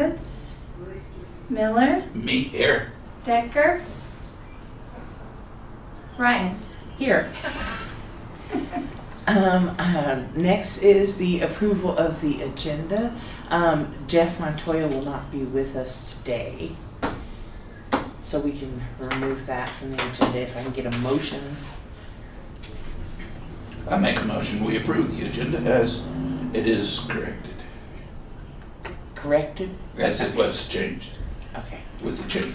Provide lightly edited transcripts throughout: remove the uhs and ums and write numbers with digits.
Woods, Miller, Me here. Decker, Ryan. Here. Next is the approval of the agenda. Jeff Montoya will not be with us today, so we can remove that from the agenda if I can get a motion. I make a motion, we approve the agenda as it is corrected, Corrected? as it was changed, Okay. with the change.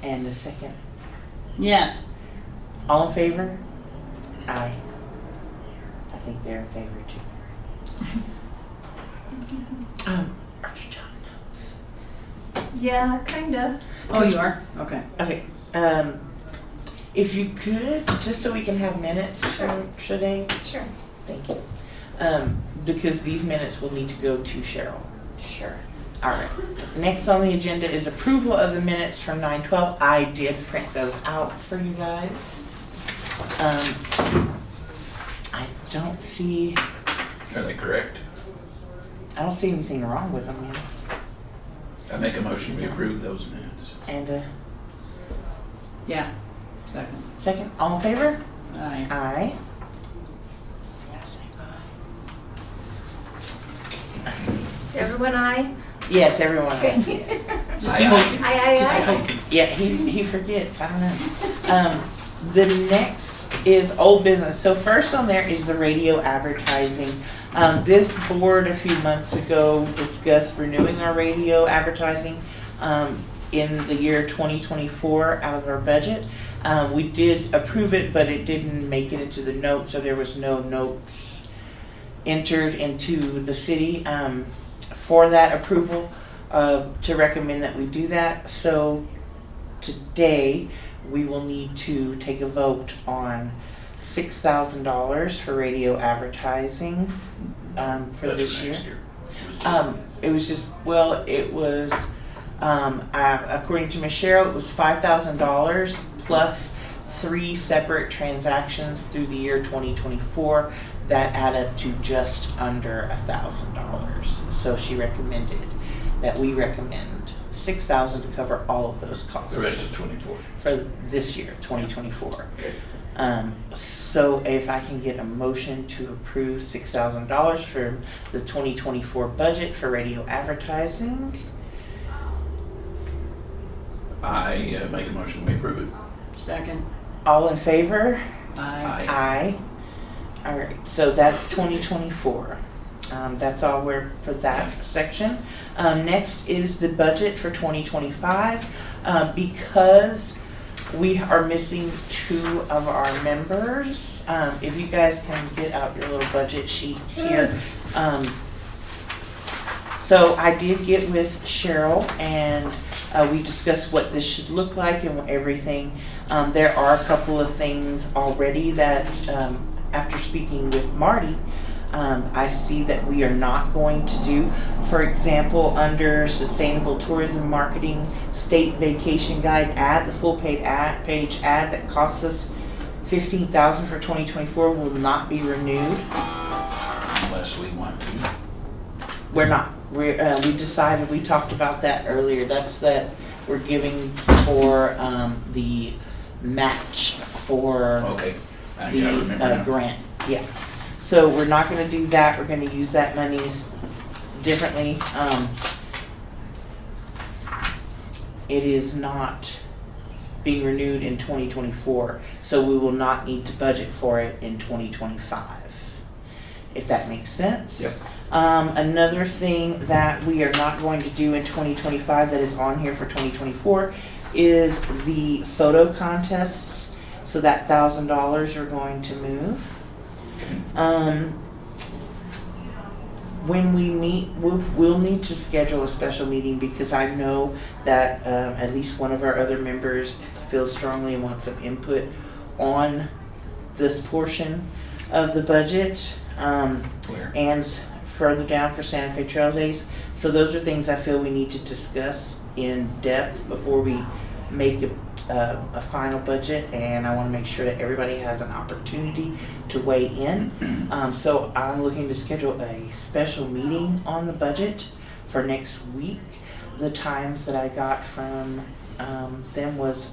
And a second. Yes. All in favor? Aye. I think they're in favor too. Archie John knows. Yeah, kinda. Oh, you are? Okay. Okay, if you could, just so we can have minutes for today, Sure. thank you. Because these minutes will need to go to Cheryl. Sure. All right. Next on the agenda is approval of the minutes from 9/12. I did print those out for you guys. I don't see anything wrong with them yet. I make a motion, we approve those minutes. And Yeah. Second. second, all in favor? Aye. Aye. Is everyone aye? Yes, everyone. Okay. Just Aye, poking. Aye, Just aye, aye. poking. Yeah, he forgets. I don't know. The next is old business. So first on there is the radio advertising. This board a few months ago discussed renewing our radio advertising in the year 2024 out of our budget. We did approve it, but it didn't make it into the notes, so there was no notes entered into the city for that approval to recommend that we do that. So today we will need to take a vote on $6,000 for radio advertising for That's this year. next year. It was just, well, it was, according to Ms. Cheryl, it was $5,000 plus 3 separate transactions through the year 2024 that add up to just under $1,000. So she recommended that we recommend $6,000 to cover all of those costs. The rest of 24. For this year, 2024. Okay. So if I can get a motion to approve $6,000 for the 2024 budget for radio advertising. I make a motion, we approve it. Second. All in favor? Aye. Aye. All right, so that's 2024. That's all we're for that section. Next is the budget for 2025. Because we are missing 2 of our members. If you guys can get out your little budget sheets here. So I did get with Cheryl and we discussed what this should look like and everything. There are a couple of things already that after speaking with Marty, I see that we are not going to do. For example, under Sustainable Tourism Marketing State Vacation Guide ad, the full page ad that costs us $15,000 for 2024 will not be renewed. Unless we want to. We're not. We decided, we talked about that earlier. That's that we're giving for the match for Okay. I gotta remember the now. grant. Yeah. So we're not going to do that. We're going to use that monies differently. It is not being renewed in 2024, so we will not need to budget for it in 2025, if that makes sense. Yep. Another thing that we are not going to do in 2025 that is on here for 2024 is the photo contests. So that $1,000 are going to move. When we meet, we'll need to schedule a special meeting because I know that at least one of our other members feels strongly and wants some input on this portion of the budget. Where? And further down for Santa Fe Trail Days. So those are things I feel we need to discuss in depth before we make a final budget, and I want to make sure that everybody has an opportunity to weigh in. So I'm looking to schedule a special meeting on the budget for next week. The times that I got from them was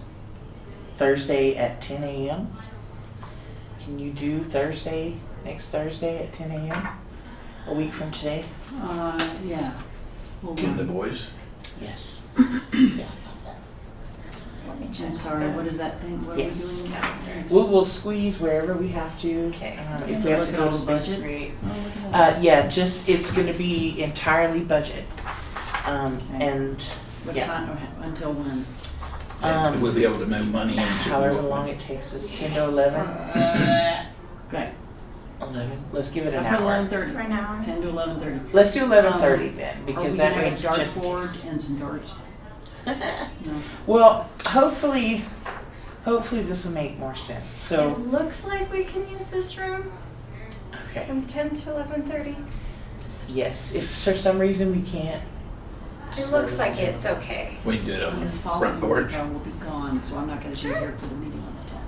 Thursday at 10 a.m. Can you do next Thursday at 10 a.m.? A week from today? Yeah. Hold Can on. the boys? Yes. Yeah. Let me check. I'm sorry, what is that thing? What are we Yes. doing? We'll squeeze wherever we have to. Okay. If we have to Look go at to the Space budget. Create. Oh, look at that. Yeah, it's going to be entirely budget. Okay. And What yeah. time, until when? And we'll be able to move money into. however long it takes us, 10 to 11. Okay. 11. Let's give it I an put hour. 11:30. For an hour. 10 to 11:30. Let's do 11:30 then, because that Are we range gonna have a just in dartboard case. and some darts? No. Well, hopefully this will make more sense. So, It looks like we can use this room okay. from 10 to 11:30. Yes, if for some reason we can't. It looks like it's okay. We can do it on The the following front porch. week I will be gone, so I'm not gonna be Sure. here for the meeting on the 10th.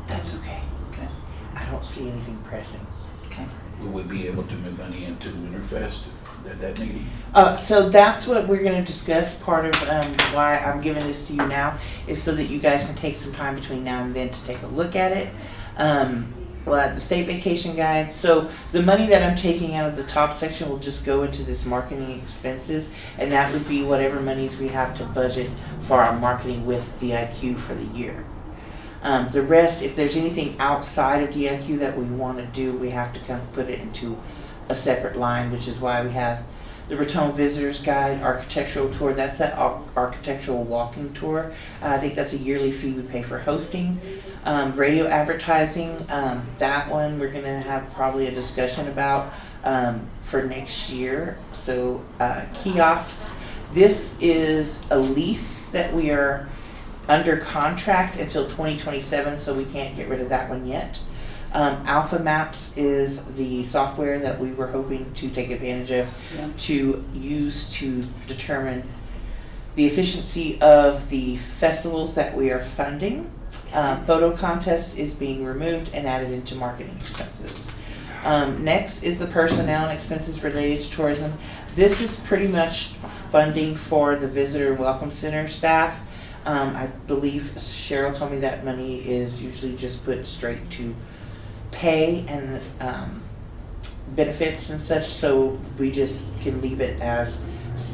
That's okay. Okay. I don't see anything pressing. Okay. Will we be able to move money into Winterfest if they're that needy? So that's what we're going to discuss. Part of why I'm giving this to you now is so that you guys can take some time between now and then to take a look at it. The state vacation guide. So the money that I'm taking out of the top section will just go into this marketing expenses, and that would be whatever monies we have to budget for our marketing with DIQ for the year. The rest, if there's anything outside of DIQ that we want to do, we have to come put it into a separate line, which is why we have the Raton Visitors Guide, Architectural Tour. That's that architectural walking tour. I think that's a yearly fee we pay for hosting. Radio advertising, that one we're going to have probably a discussion about for next year. So kiosks, this is a lease that we are under contract until 2027, so we can't get rid of that one yet. Alpha Maps is the software that we were hoping to take advantage of Yeah. to use to determine the efficiency of the festivals that we are funding. Photo contests is being removed and added into marketing expenses. Next is the personnel and expenses related to tourism. This is pretty much funding for the Visitor Welcome Center staff. I believe Cheryl told me that money is usually just put straight to pay and benefits and such, so we just can leave it as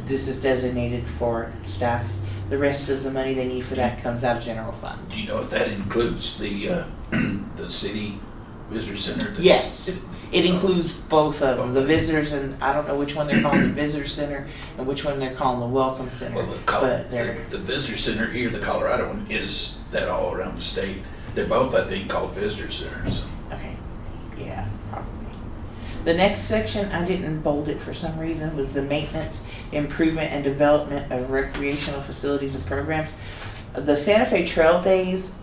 this is designated for staff. The rest of the money they need for that comes out of general fund. Do you know if that includes the city visitor center? Yes, it includes both of them, the visitors, and I don't know which one they're calling the visitor center and which one they're calling the welcome center. Well, But they're the visitor center here, the Colorado one, is that all around the state. They're both, I think, called visitor centers. okay. Yeah, probably. The next section, I didn't bold it for some reason, was the maintenance, improvement, and development of recreational facilities and programs. The Santa Fe Trail Days,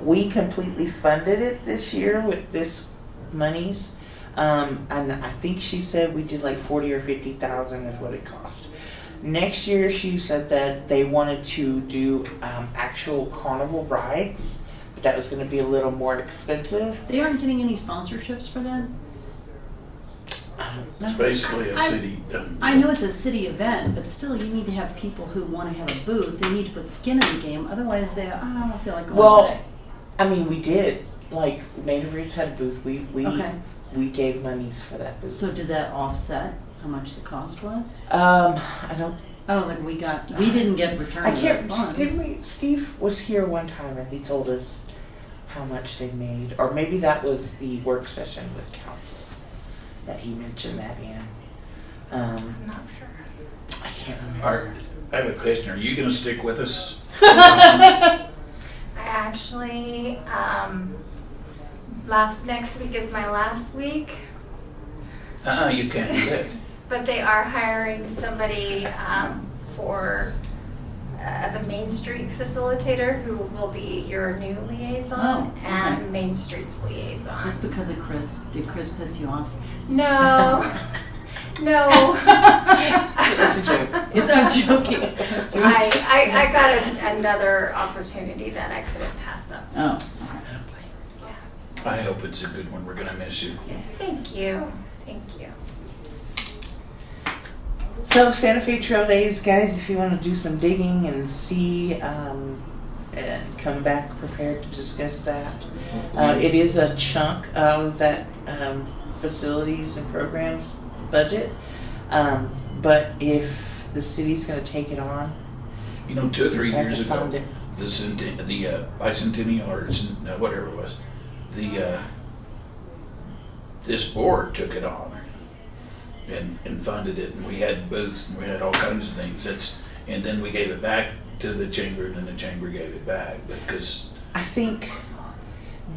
we completely funded it this year with this monies. And I think she said we did like 40 or 50,000 is what it cost. Next year, she said that they wanted to do actual carnival rides, but that was going to be a little more expensive. They aren't getting any sponsorships for that? It's basically a city done. I know it's a city event, but still you need to have people who want to have a booth. They need to put skin in the game. Otherwise they, I don't feel like going Well, today. I mean, we did. Like, Native Roots had a booth. Okay. We gave monies for that booth. So did that offset how much the cost was? I don't. Oh, like we didn't get returned I those can't. funds. Didn't we? Steve was here one time and he told us how much they made, or maybe that was the work session with council that he mentioned that in. I'm not sure. I can't remember. I have a question. Are you going to stick with us? I actually, next week is my last week, You can't do that. but they are hiring somebody for as a Main Street facilitator who will be your new liaison Oh, okay. and Main Street's Is this liaison. because of Chris? Did Chris piss you off? No, no. It's a joke. It's I'm joking. I got another opportunity that I couldn't pass up. Oh, I hope it's a good one. We're going to miss you. Yes. Thank you. Thank you. So Santa Fe Trail Days, guys, if you want to do some digging and see, and come back prepared to discuss that. It is a chunk of that facilities and programs budget. But if the city's going to take it on, 2 or 3 we have years to ago, fund it. the bicentennial, or whatever it was, this board took it on and funded it, and we had booths and we had all kinds of things. And then we gave it back to the chamber, and then the chamber gave it back, because I think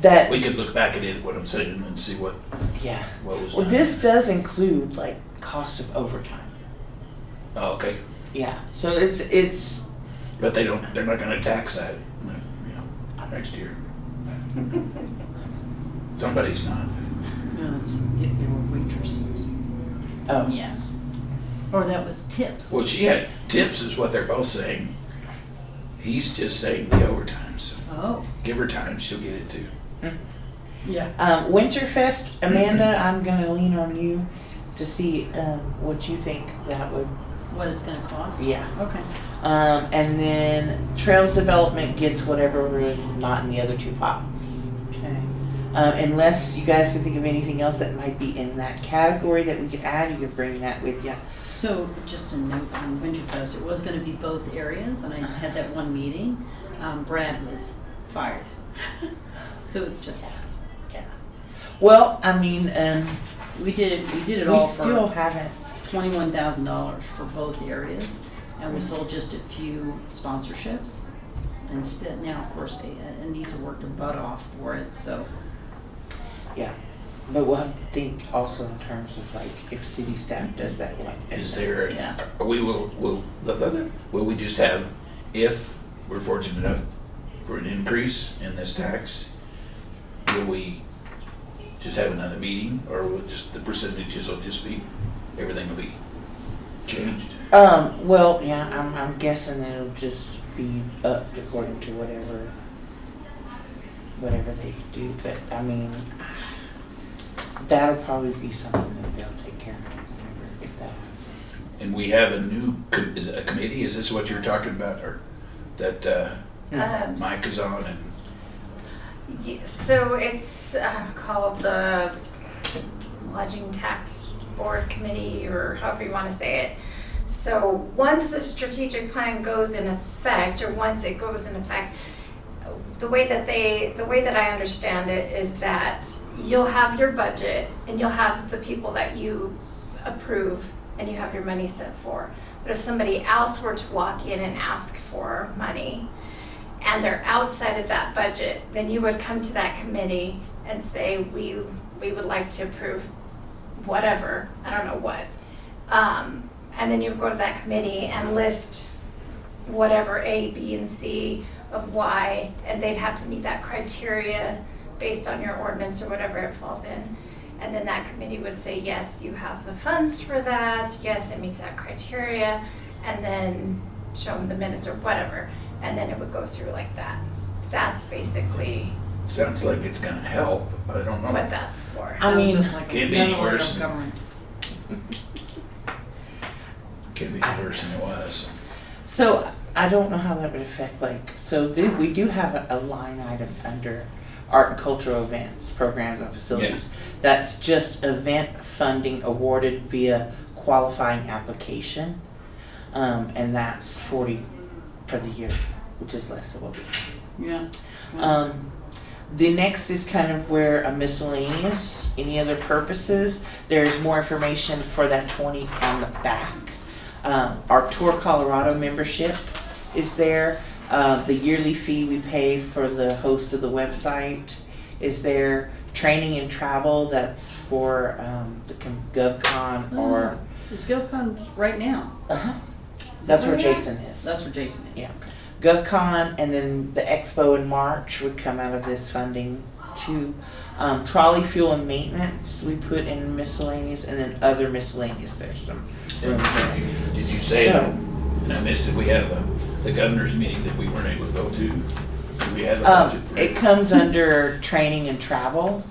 that we could look back at it, what I'm saying, and see what yeah. was Well, done. this does include like cost of overtime. Oh, okay, Yeah. So it's but they're not going to tax that, next year. Somebody's not. No, it's if they were waitresses. oh Yes. Or that was tips. Well, she had tips, is what they're both saying. He's just saying the overtime. So Oh. give her time, she'll get it too. Yeah. Winterfest, Amanda. I'm gonna lean on you to see what you think that would. What it's gonna cost? Yeah. Okay. And then Trails Development gets whatever was not in the other two pots. Okay. Unless you guys can think of anything else that might be in that category that we could add, you could bring that with you. So just a note on Winterfest, it was gonna be both areas, and I had that one meeting. Brad was fired. So it's just us. Yeah. Well, I mean, We did it we all still for haven't. $21,000 for both areas, and we sold just a few sponsorships. Instead, now of course, Anissa worked her butt off for it, so. Yeah. But we'll have to think also in terms of like if city staff does that one. Is there? Yeah. Will we just have, if we're fortunate enough for an increase in this tax, will we just have another meeting, or will just the percentages will just be, everything will be changed? Well, yeah, I'm guessing it'll just be upped according to whatever they do. But I mean, that'll probably be something that they'll take care of if that happens. And we have a new is it a committee. Is this what you're talking about, or that Mike is on? And So it's called the Lodging Tax Board Committee, or however you want to say it. So once the strategic plan goes in effect, or once it goes in effect, the way that I understand it is that you'll have your budget and you'll have the people that you approve and you have your money set for. But if somebody else were to walk in and ask for money and they're outside of that budget, then you would come to that committee and say, we would like to approve whatever, I don't know what. And then you would go to that committee and list whatever A, B, and C of why, and they'd have to meet that criteria based on your ordinance or whatever it falls in. And then that committee would say, yes, you have the funds for that, yes, it meets that criteria, and then show them the minutes or whatever. And then it would go through like that. That's basically sounds like it's going to help. I don't know. what that's for. I mean, Sounds just like can't be another order worse of than- government. Can be worse than it was. So I don't know how that would affect we do have a line item under art and cultural events, programs and facilities. That's just event funding awarded via qualifying application. And that's $40 for the year, which is less than what we have. Yeah. The next is kind of where a miscellaneous, any other purposes. There's more information for that 20 on the back. Our Tour Colorado membership is there. The yearly fee we pay for the host of the website is there. Training and travel, that's for the GovCon or... It's GovCon right now. That's where Jason is. That's where Jason is. Yeah. GovCon, and then the expo in March would come out of this funding too. Trolley fuel and maintenance we put in miscellaneous, and then other miscellaneous. There's some room there. Did you say that? And I missed it. We had the governor's meeting that we weren't able to go to. Do we have a budget for It comes under training and travel,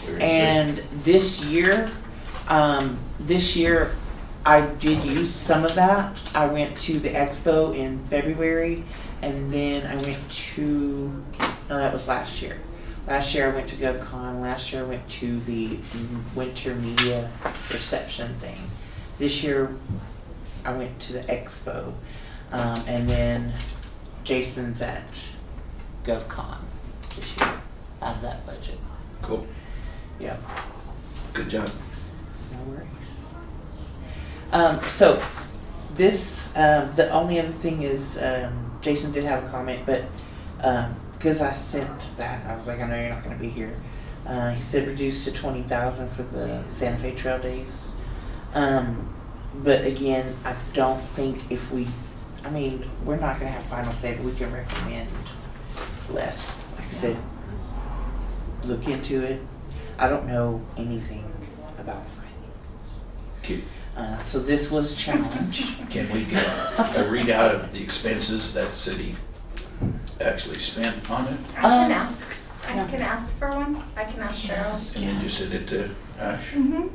Where is it? and this year This year, I did use some of that. I went to the expo in February, and then I went to, no, that was last year. Last year I went to GovCon. Last year I went to the winter media reception thing. This year I went to the expo, and then Jason's at GovCon this year out of that budget. Cool. Yeah. Good job. No worries. So this, the only other thing is, Jason did have a comment, but because I sent that, I was like, I know you're not going to be here. He said reduce to 20,000 for the Santa Fe Trail Days. But again, I don't think if we, I mean, we're not going to have final say, but we can recommend less. Like I said, look into it. I don't know anything about finance. So this was a challenge. Can we get a readout of the expenses that city actually spent on it? I can ask. I can ask for one. I can ask Cheryl. And then just send it to Ash? Mm-hmm. And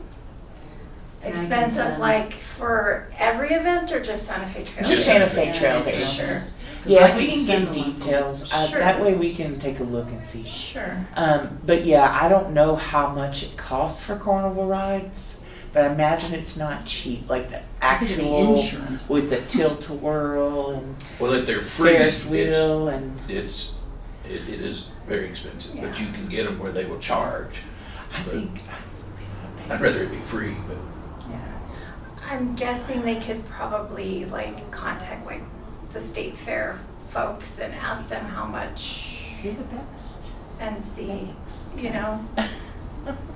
I can Expense of send- like for every event or just Santa Fe Trail? Just Days? Santa Fe Trail Yeah, Days. Sure. 'Cause Yeah, I if we can send get the one. details, Sure. that way we can take a look and see. Sure. But yeah, I don't know how much it costs for carnival rides, but I imagine it's not cheap. Like the I think the actual insurance. with the tilt-a-whirl and Well, if they're free, Ferris wheel and it is very expensive, but Yeah. you can get them where they will charge. I But think I'd rather it be free, but I'm guessing they could probably like contact like the state fair folks and ask them how much you're the best. and see, you know,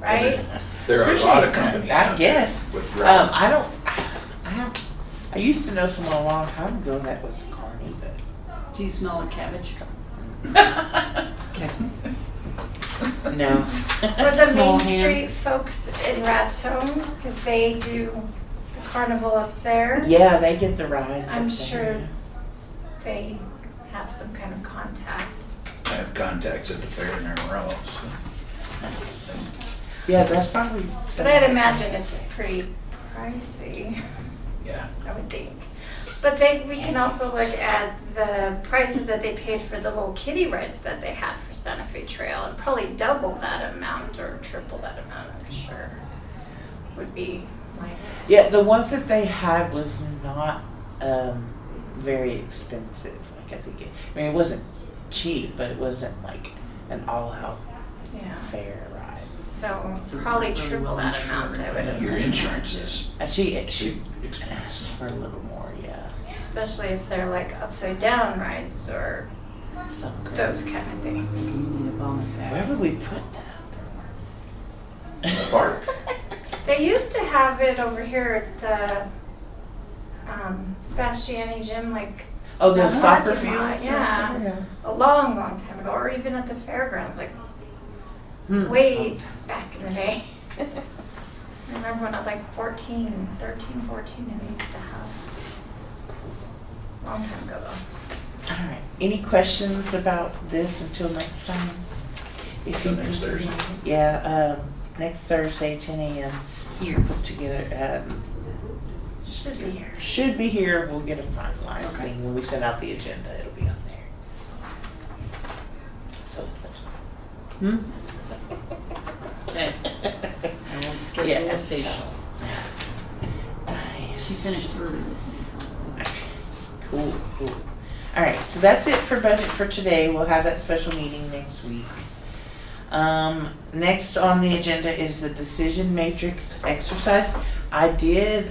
right? there are a lot of companies I out guess. there with rides. I used to know someone a long time ago that was a carny, but Do you smell like cabbage? Okay. no. Or the Small Main Street hands. folks in Raton, because they do the carnival up there. Yeah, they get the rides. I'm up sure there. they have some kind of contact. I have contacts at the fair in Amarillo, so. Nice. Yeah, that's probably. But I'd imagine it's pretty pricey, Yeah, I would think. But we can also look at the prices that they paid for the little kiddie rides that they had for Santa Fe Trail, and probably double that amount or triple that amount, I'm sure, would be my. Yeah, the ones that they had was not very expensive. Like I mean, it wasn't cheap, but it wasn't like an all-out Yeah. fair ride. So So probably really triple well that insured. amount, I would and your insurance is And she asked expensive. for a little more, yeah. especially if they're like upside down rides or Some crazy. those kind of things. You need a bonnet Where bag. would we put that? In the park. They used to have it over here at the Sebastiani gym, like Oh, the The soccer parking lot, fields? yeah. a long, long time ago, or even at the fairgrounds, like Hmm. way back in the day. I remember when I was like 13, and they used to have. Long time ago though. All right. Any questions about this until next time? If Until next Thursday. Yeah, next Thursday, 10 a.m. Here. Put together. Should be here. Should be here. We'll get a finalized Okay. thing when we send out the agenda. It'll be on there. So it's the. Okay. I will schedule Yeah. a facial. Nice. She finished early with me, so that's okay. Cool, cool. All right, so that's it for budget for today. We'll have that special meeting next week. Next on the agenda is the decision matrix exercise. I did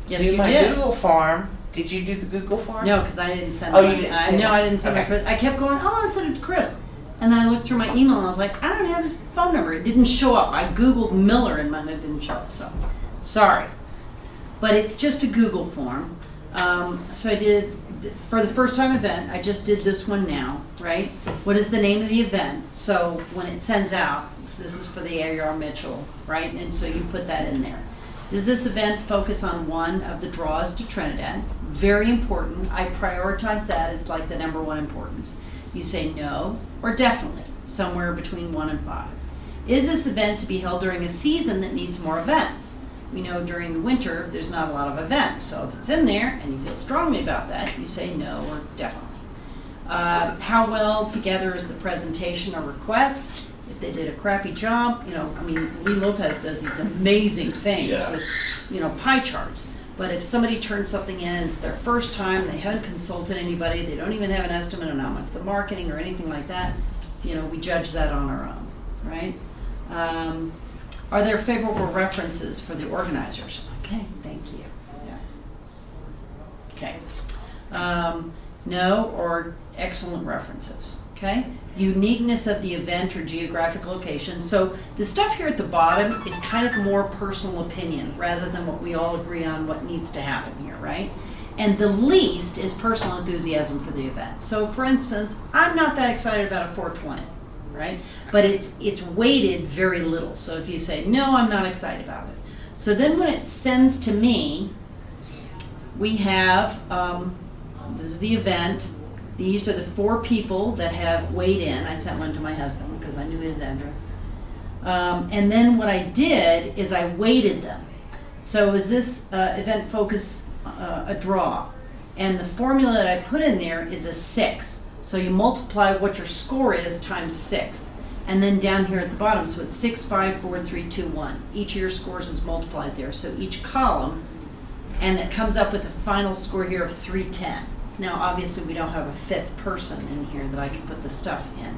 Yes, do you my did. Google form. Did you do the Google form? No, because I didn't send Oh, it. you didn't send No, it. I didn't send it. Okay. But I kept going, oh, I sent it to Chris. And then I looked through my email and I was like, I don't have his phone number. It didn't show up. I Googled Miller and mine it didn't show up. So, sorry. But it's just a Google form. So I did, for the first time event, I just did this one now, right? What is the name of the event? So when it sends out, this is for the A.R. Mitchell, right? And so you put that in there. Does this event focus on one of the draws to Trinidad? Very important. I prioritize that as like the number one importance. You say no or definitely, somewhere between 1 and 5. Is this event to be held during a season that needs more events? we know during the winter, there's not a lot of events. So if it's in there and you feel strongly about that, you say no or definitely. How well together is the presentation or request? If they did a crappy job, I mean, Lee Lopez does these amazing things Yeah. with, pie charts. But if somebody turns something in and it's their first time, they haven't consulted anybody, they don't even have an estimate on how much the marketing or anything like that, we judge that on our own, right? Are there favorable references for the organizers? Okay, thank you. Yes. Okay. No or excellent references. Okay. Uniqueness of the event or geographic location. So the stuff here at the bottom is kind of more personal opinion rather than what we all agree on what needs to happen here, right? And the least is personal enthusiasm for the event. So for instance, I'm not that excited about a 420, right? But it's weighted very little. So if you say, no, I'm not excited about it. So then when it sends to me, we have, this is the event. These are the 4 people that have weighed in. I sent one to my husband because I knew his address. And then what I did is I weighted them. So is this event focus a draw? And the formula that I put in there is a 6. So you multiply what your score is times 6. And then down here at the bottom, so it's 6, 5, 4, 3, 2, 1. Each of your scores is multiplied there. So each column, and it comes up with a final score here of 310. Now, obviously, we don't have a 5th person in here that I can put the stuff in.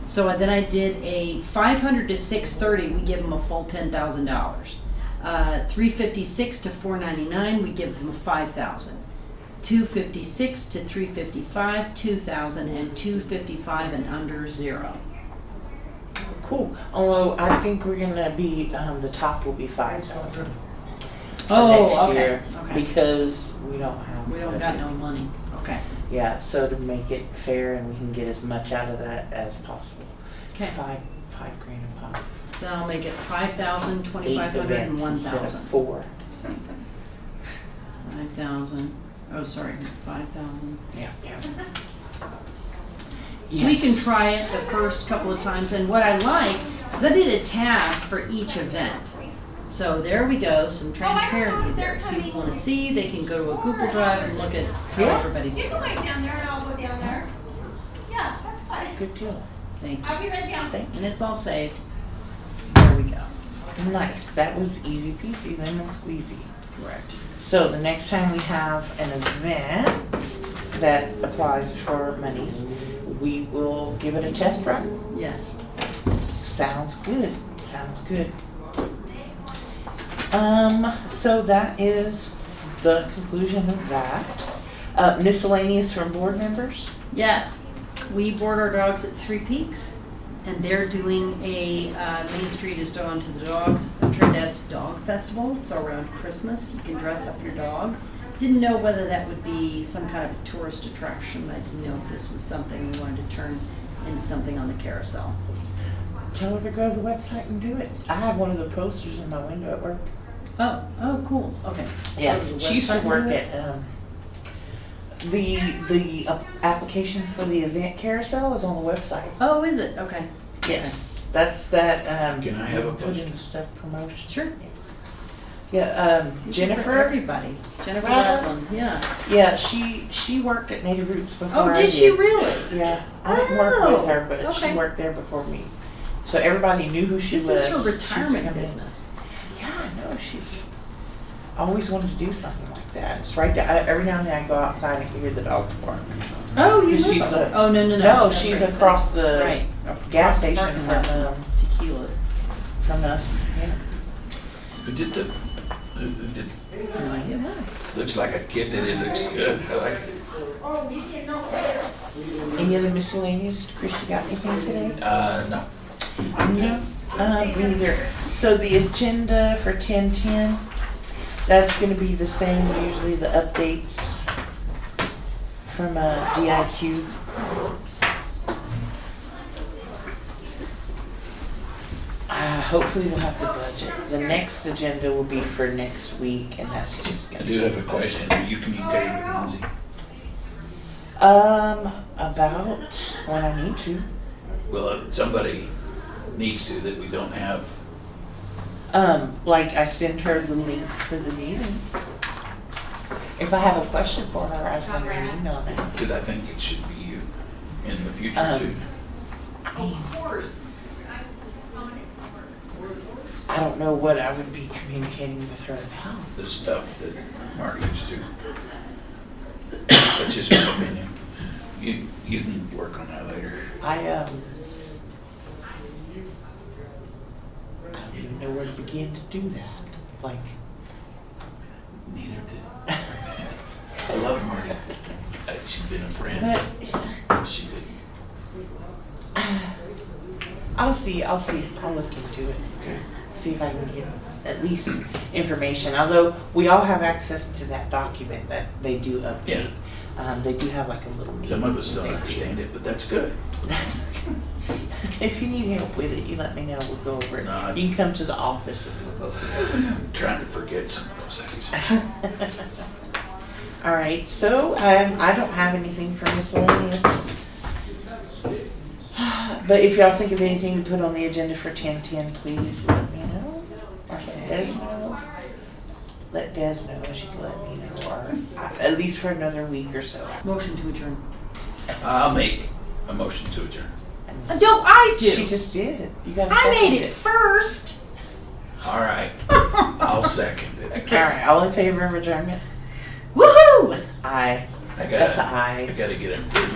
So then I did a 500 to 630. We give them a full $10,000. 356 to 499. We give them a 5,000. 256 to 355, 2,000, and 255 and under 0. Cool. Although I think we're gonna be the top will be 5,000. Oh, next okay. year, Okay. because we don't have. We don't got no money. Okay. Yeah, so to make it fair and we can get as much out of that as possible. Okay. $5 grand a pop. Then I'll make it 5,000, 8 2,500, and events instead of 1,000. 4. 5,000. Oh, sorry, 5,000. Yeah. So we can try it the first couple of times, and what I like is I did a tab for each event. So there we go, some transparency there. If people want to see, they can go to a Google Drive and look at how everybody's You can doing. wait down there and I'll go down there. Yeah, that's fine. Good deal. Thank you. I'll be right down. Thank And it's all saved. There we go. you. Nice. That was easy peasy, lemon squeezy. Correct. So the next time we have an event that applies for monies, we will give it a test run. Yes. Sounds good. Sounds good. So that is the conclusion of that. Miscellaneous from board members? Yes. We board our dogs at Three Peaks, and they're doing a Main Street is Dawn to the Dogs, Trinidad's Dog Festival. So around Christmas, you can dress up your dog. Didn't know whether that would be some kind of a tourist attraction. I didn't know if this was something we wanted to turn into something on the carousel. Tell her to go to the website and do it. I have one of the posters in my window at work. Oh, cool. Okay. Yeah, Go to the she used to website and work do it? at, the application for the event carousel is on the website. Oh, is it? Okay. Yes, that's that, Can I have a put in poster? stuff promotion. Sure. Yeah, You should for Jennifer, everybody. Jennifer Rather? Rutland. Yeah. yeah, she worked at Native Roots before Oh, I did she really? Yeah, I didn't work with her, Oh, but she okay. worked there before me. So everybody knew who she This was. is her She's retirement come in. business. Yeah, I know. She's always wanted to do something like that. It's right there. Every now and then I go outside and can hear the dogs bark. Oh, you She's live a- Oh, no. No, That's she's right. across the Right. gas Parking station lot. Tequilas. from us. Yeah. Who did the, who did, No idea why. looks like a kid that it looks good. I like it. Oh, you didn't know where. Any other miscellaneous? Chris, you got anything today? No. No. Me neither. So the agenda for 10:10, that's going to be the same. Usually the updates from DIQ. Hopefully we'll have the budget. The next agenda will be for next week, and that's just I going do to have a question. Are you communicating with Lindsay? about when I need to. Well, somebody needs to that we don't have. Like I send her the link for the meeting. If I have a question for her, I send her an email now. Because I think it should be you in the future too. Of course. I don't know what I would be communicating with her about. The stuff that Marty used to. That's just my opinion. You can work on that later. I don't even know where to begin to do that. Like, Neither did. I love Marty. She's been a friend. but She did. I'll see. I'll look into it. Okay. See if I can get at least information. Although we all have access to that document that they do update. They do have like a little meeting. Some of us don't understand it, but that's good. If you need help with it, you let me know. We'll go over it. No, You can come to the office and we'll go through it. I'm trying to forget some of those things. All right, so I don't have anything for miscellaneous. But if y'all think of anything to put on the agenda for 10:10, please let me know. Or let Des know. Let Des know. She can let me know. Or at least for another week or so. Motion to adjourn. I'll make a motion to adjourn. No, I do. She just did. You gotta I second made it first. All right. I'll second it. All right, all in favor of adjournment? Woohoo! Aye. I That's gotta, an aye. I gotta get him.